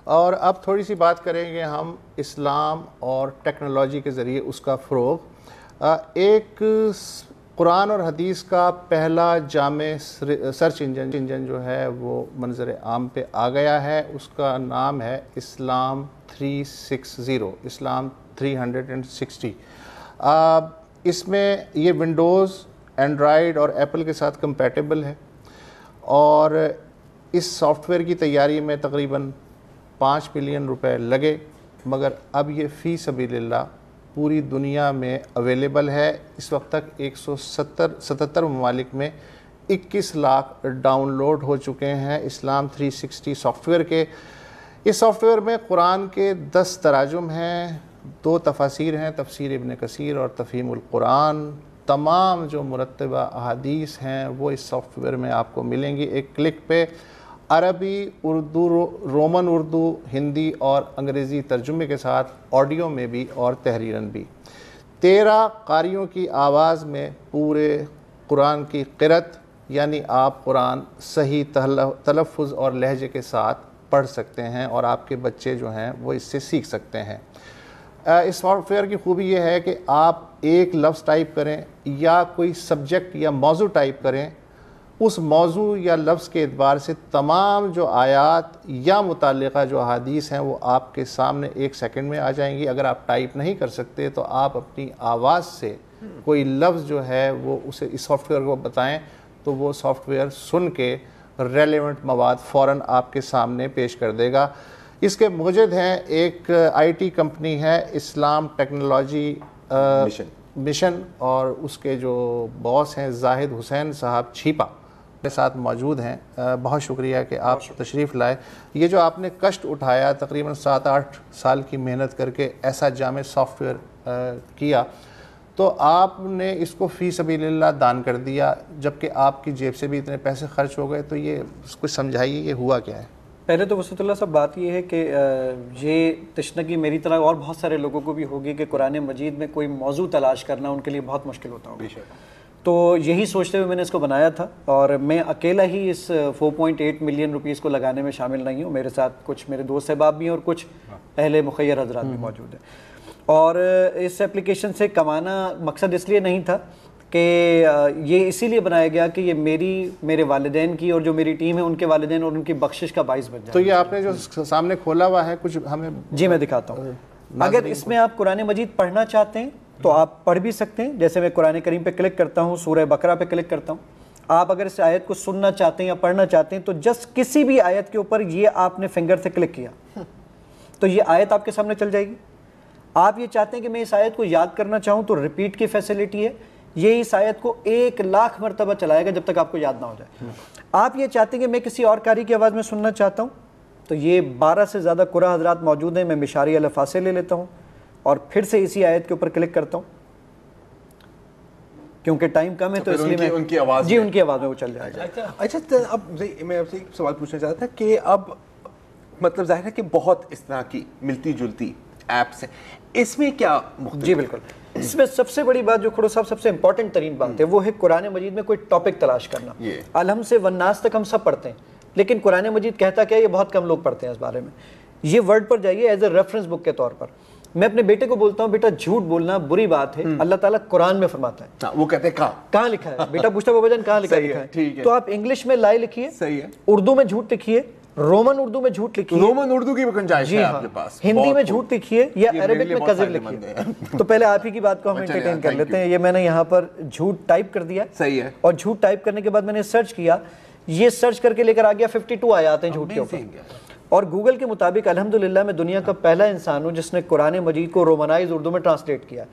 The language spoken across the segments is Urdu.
اور اب تھوڑی سی بات کریں گے ہم اسلام اور ٹیکنالوجی کے ذریعے اس کا فروغ. ایک قرآن اور حدیث کا پہلا جامع سرچ انجن جو ہے وہ منظر عام پہ آ گیا ہے. اس کا نام ہے اسلام 360 اسلام 360. اس میں یہ ونڈوز، اینڈرائیڈ اور ایپل کے ساتھ کمپیٹیبل ہے، اور اس سافٹ ویئر کی تیاری میں تقریباً 5 ملین روپے لگے، مگر اب یہ فی سبیل اللہ پوری دنیا میں اویلیبل ہے. اس وقت تک 177 ممالک میں 21 لاکھ ڈاؤن لوڈ ہو چکے ہیں اسلام 360 سافٹ ویئر کے. اس سافٹ ویئر میں قرآن کے 10 تراجم ہیں، 2 تفاسیر ہیں، تفسیر ابن کثیر اور تفہیم القرآن. تمام جو مرتبہ احادیث ہیں وہ اس سافٹ ویئر میں آپ کو ملیں گی ایک کلک پہ. عربی، اردو، رومن اردو، ہندی اور انگریزی ترجمے کے ساتھ آڈیو میں بھی اور تحریراً بھی. 13 قاریوں کی آواز میں پورے قرآن کی قرأت، یعنی آپ قرآن صحیح تلفظ اور لہجے کے ساتھ پڑھ سکتے ہیں اور آپ کے بچے جو ہیں وہ اس سے سیکھ سکتے ہیں. اس سافٹ ویئر کی خوبی یہ ہے کہ آپ ایک لفظ ٹائپ کریں یا کوئی سبجیکٹ یا موضوع ٹائپ کریں، اس موضوع یا لفظ کے اعتبار سے تمام جو آیات یا متعلقہ جو احادیث ہیں وہ آپ کے سامنے 1 سیکنڈ میں آ جائیں گی. اگر آپ ٹائپ نہیں کر سکتے تو آپ اپنی آواز سے کوئی لفظ جو ہے وہ اسے اس سافٹ ویئر کو بتائیں تو وہ سافٹ ویئر سن کے ریلیونٹ مواد فوراً آپ کے سامنے پیش کر دے گا. اس کے موجد ہیں ایک IT کمپنی ہے اسلام ٹیکنالوجی مشن، اور اس کے جو باس ہیں زاہد حسین صاحب چھیپا کے ساتھ موجود ہیں. بہت شکریہ کہ آپ تشریف لائے. یہ جو آپ نے کشٹ اٹھایا تقریباً 7-8 سال کی محنت کر کے ایسا جامع سافٹ ویئر کیا، تو آپ نے اس کو فی سبیل اللہ دان کر دیا جبکہ آپ کی جیب سے بھی اتنے پیسے خرچ ہو گئے. تو یہ کچھ سمجھائیے یہ ہوا کیا ہے؟ پہلے تو وسعت اللہ صاحب بات یہ ہے کہ یہ تشنگی میری طرح اور بہت سارے لوگوں کو بھی ہوگی کہ قرآن مجید میں کوئی موضوع تلاش کرنا ان کے لیے بہت مشکل ہوتا ہوگا. تو یہی سوچتے ہوئے میں نے اس کو بنایا تھا، اور میں اکیلا ہی اس 4.8 ملین روپیز کو لگانے میں شامل نہیں ہوں. میرے ساتھ کچھ میرے دوست احباب بھی ہیں اور کچھ اہل مخیر حضرات بھی موجود ہیں. اور اس ایپلیکیشن سے کمانا مقصد اس لیے نہیں تھا کہ یہ اسی لیے بنایا گیا کہ یہ میرے والدین کی اور جو میری ٹیم ہے ان کے والدین اور ان کی بخشش کا باعث بن جائے. تو یہ آپ نے جو سامنے کھولا ہوا ہے کچھ ہمیں جی میں دکھاتا ہوں. اگر اس میں آپ قرآن مجید پڑھنا چاہتے ہیں تو آپ پڑھ بھی سکتے ہیں. جیسے میں قرآن کریم پہ کلک کرتا ہوں، سورہ بقرہ پہ کلک کرتا ہوں. آپ اگر اس آیت کو سننا چاہتے ہیں یا پڑھنا چاہتے ہیں تو جسٹ کسی بھی آیت کے اوپر یہ آپ نے فنگر سے کلک کیا تو یہ آیت آپ کے سامنے چل جائے گی. آپ یہ چاہتے ہیں کہ میں اس آیت کو یاد کرنا چاہوں تو ریپیٹ کی فیسلٹی ہے. یہ اس آیت کو 1 لاکھ مرتبہ چلائے گا جب تک آپ کو یاد نہ ہو جائے. آپ یہ چاہتے ہیں کہ میں کسی اور قاری کی آواز میں سننا چاہتا ہوں تو یہ 12 سے زیادہ قرآن حضرات موجود ہیں. میں مشاری الفاظ لے لیتا ہوں اور پھر سے اسی آیت کے اوپر کلک کرتا ہوں. کیونکہ ٹائم کم ہے تو اس لیے میں ان کی آواز میں وہ چل جائے گا. اچھا اب میں آپ سے ایک سوال پوچھنا چاہتا تھا کہ اب مطلب ظاہر ہے کہ بہت اس طرح کی ملتی جلتی ایپس ہیں، اس میں کیا مختلف؟ جی بالکل. اس میں سب سے بڑی بات جو کھڑو صاحب سب سے امپورٹنٹ ترین بات ہے وہ ہے قرآن مجید میں کوئی ٹاپک تلاش کرنا. الحم سے والناس تک ہم سب پڑھتے ہیں، لیکن قرآن مجید کہتا کیا ہے یہ بہت کم لوگ پڑھتے ہیں. اس بارے میں یہ ورڈ پر جائیے ایز اے ریفرنس بک کے طور پر. میں اپنے بیٹے کو بولتا ہوں بیٹا جھوٹ بولنا بری بات ہے، اللہ تعالیٰ قرآن میں فرماتا ہے. وہ کہتے ہیں کہاں لکھا ہے؟ بیٹا پوچھتا بابا جان کہاں لکھا ہے؟ تو آپ انگلش میں لائے لکھیے، اردو میں جھوٹ لکھیے، رومن اردو میں جھوٹ لکھیے. رومن اردو کی گنجائش ہے آپ کے پاس. ہندی میں جھوٹ لکھیے یا عربک میں کذب لکھیے. تو پہلے آپ ہی کی بات کو ہم انٹرٹین کر لیتے ہیں. یہ میں نے یہاں پر جھوٹ ٹائپ کر دیا، صحیح ہے. اور جھوٹ ٹائپ کرنے کے بعد میں نے سرچ کیا. یہ سرچ کر کے لے کر آ گیا 52 آیات ہیں جھوٹ کے اوپر. اور گوگل کے مطابق الحمدللہ میں دنیا کا پہلا انسان ہوں جس نے قرآن مجید کو رومنائز اردو میں ٹرانسلیٹ کیا.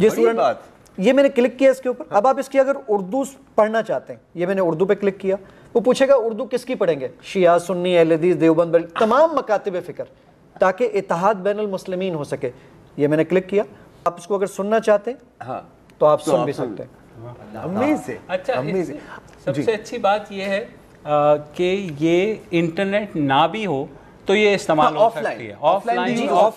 یہ سورہ یہ میں نے کلک کیا اس کے اوپر. اب آپ اس کی اگر اردو پڑھنا چاہتے ہیں، یہ میں نے اردو پہ کلک کیا. وہ پوچھے گا اردو کس کی پڑھیں گے؟ شیعہ، سنی، اہل حدیث، دیوبند، تمام مکاتب فکر، تاکہ اتحاد بین المسلمین ہو سکے. یہ میں نے کلک کیا. آپ اس کو اگر سننا چاہتے ہیں تو آپ سن بھی سکتے ہیں. اچھا سب سے اچھی بات یہ ہے کہ یہ انٹرنیٹ نہ بھی ہو تو یہ استعمال ہو سکتی ہے. آف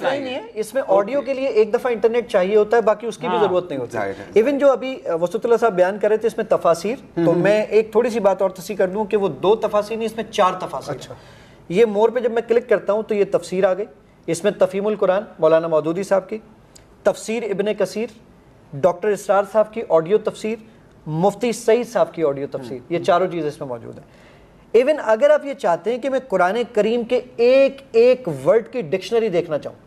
لائن ہے. اس میں آڈیو کے لیے ایک دفعہ انٹرنیٹ چاہیے ہوتا ہے، باقی اس کی بھی ضرورت نہیں ہوتی. ایون جو ابھی وسعت اللہ صاحب بیان کر رہے تھے اس میں تفاسیر، تو میں ایک تھوڑی سی بات اور تصحیح کر دوں کہ وہ 2 تفاسیر نہیں، اس میں 4 تفاسیر. یہ مور پہ جب میں کلک کرتا ہوں تو یہ تفسیر آ گئی. اس میں تفہیم القرآن مولانا مودودی صاحب کی, تفسیر ابن کثیر, ڈاکٹر اسرار صاحب کی آڈیو تفسیر, مفتی سعید صاحب کی آڈیو تفسیر, یہ چاروں چیزیں اس میں موجود ہیں. ایون اگر آپ یہ چاہتے ہیں کہ میں قرآن کریم کے ایک ایک ورڈ کی ڈکشنری دیکھنا چاہوں,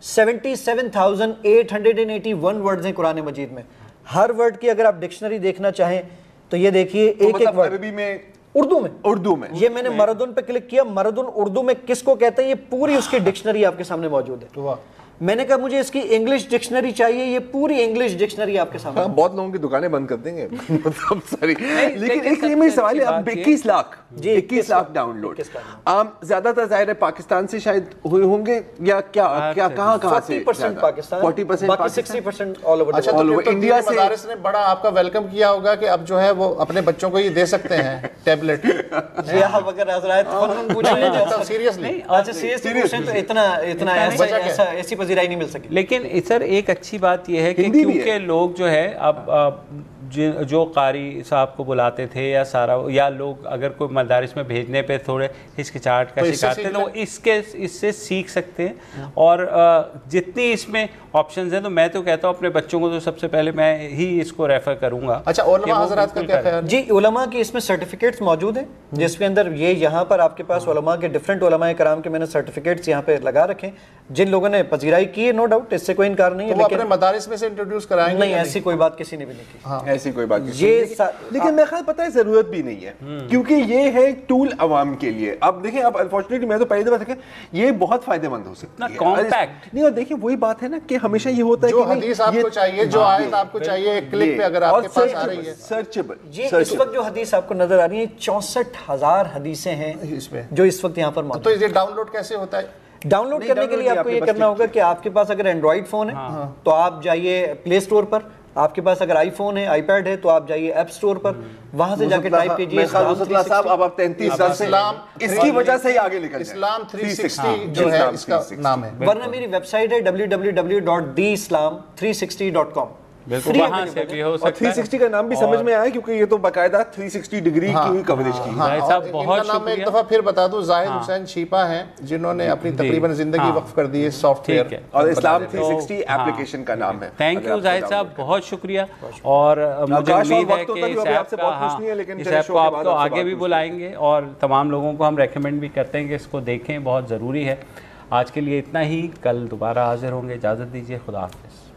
77,881 ورڈز ہیں قرآن مجید میں, ہر ورڈ کی اگر آپ ڈکشنری دیکھنا چاہیں تو یہ دیکھیے ایک ایک ورڈ عربی میں, اردو میں یہ میں نے جی. مردن پہ کلک کیا, مردن اردو میں کس کو کہتے ہیں یہ پوری اس کی ڈکشنری آپ کے سامنے موجود ہے. میں نے کہا مجھے اس کی انگلش ڈکشنری چاہیے, یہ پوری انگلش ڈکشنری آپ کے سامنے. بہت لوگوں کی دکانیں بند کر دیں گے ساری. لیکن ایک یہ میرا سوال ہے, اب 21 لاکھ ڈاؤن لوڈ زیادہ تر ظاہر ہے پاکستان سے شاید ہوئے ہوں گے یا کیا کہاں سے؟ 40% پاکستان, 40% 60% آل اوور. اچھا, تو انڈیا سے مدارس نے بڑا آپ کا ویلکم کیا ہوگا کہ اب جو ہے وہ اپنے بچوں کو یہ دے سکتے ہیں ٹیبلٹ. جی آپ اگر حضرات فنون پوچھیں سیریسلی, اچھا سیریسلی پوچھیں تو اتنا ایسی پذیرائی نہیں مل سکی. لیکن سر ایک اچھی بات یہ ہے کہ کیونکہ لوگ جو ہے اب جو قاری صاحب کو بلاتے تھے یا لوگ اگر کوئی مدارس میں بھیجنے پہ تھوڑے ہچکچاہٹ کا شکار تھے تو اس سے سیکھ سکتے ہیں. اور جتنی اس میں آپشنز ہیں تو میں تو کہتا ہوں اپنے بچوں کو تو سب سے پہلے میں ہی اس کو ریفر کروں گا. اچھا, علماء حضرات کا کیا خیال؟ جی علماء کی اس میں سرٹیفکیٹس موجود ہیں جس کے اندر یہاں پر آپ کے پاس علماء کے ڈفرینٹ علماء کرام کے میں نے سرٹیفکیٹس یہاں پہ لگا رکھے ہیں جن لوگوں نے پذیرائی کی ہے, نو ڈاؤٹ, اس سے کوئی انکار نہیں ہے. لیکن اپنے مدارس میں سے انٹروڈیوس کرائیں گے؟ نہیں, ایسی کوئی بات کسی نے بھی نہیں کی. ایسی کوئی بات لیکن میں خیال پتہ ہے ضرورت بھی نہیں ہے کیونکہ یہ ہے ٹول عوام کے لیے. اب دیکھیں, اب انفارچونیٹلی میں تو پہلی دفعہ دیکھا یہ بہت فائدہ مند ہو سکتا ہے کمپیکٹ نہیں. اور دیکھیں وہی بات ہے نا کہ ہمیشہ یہ ہوتا ہے جو حدیث آپ کو چاہیے, جو آیت آپ کو چاہیے, ایک کلک پہ اگر آپ کے پاس آ رہی ہے سرچیبل. جی اس وقت جو حدیث آپ کو نظر آ رہی ہیں 64,000 حدیثیں ہیں اس میں جو اس وقت یہاں پر موجود. تو یہ ڈاؤن لوڈ کیسے ہوتا ہے؟ ڈاؤن لوڈ کرنے کے لیے آپ کو یہ کرنا ہوگا کہ آپ کے پاس اگر اینڈرائڈ فون ہے تو آپ جائیے پلے اسٹور پر, آپ کے پاس اگر آئی فون ہے, آئی پیڈ ہے تو آپ جائیے ایپ اسٹور پر, وہاں سے جا کے ٹائپ کیجئے صاحب. اب آپ 33 سال سے اس کی وجہ سے ہی آگے نکل جائیں. اسلام 360 جو ہے اس کا نام ہے. ورنہ میری ویب سائٹ ہے www.theislam360.com. بالکل وہاں سے بھی ہو سکتا ہے. 360 کا نام بھی سمجھ میں آیا کیونکہ یہ تو باقاعدہ 360 ڈگری کی ہوئی کوریج کی. بہت نام میں ایک دفعہ پھر بتا دوں, زاہد حسین شیپا ہیں جنہوں نے اپنی تقریباً زندگی وقف کر دی ہے سافٹ ویئر, اور اسلام 360 ایپلیکیشن کا نام ہے. تھینک یو زاہد صاحب, بہت شکریہ. اور مجھے امید ہے کہ اس ایپ کو آپ کو آگے بھی بلائیں گے اور تمام لوگوں کو ہم ریکمینڈ بھی کرتے ہیں کہ اس کو دیکھیں, بہت ضروری ہے. آج کے لیے اتنا ہی, کل دوبارہ حاضر ہوں گے. اجازت دیجیے, خدا حافظ.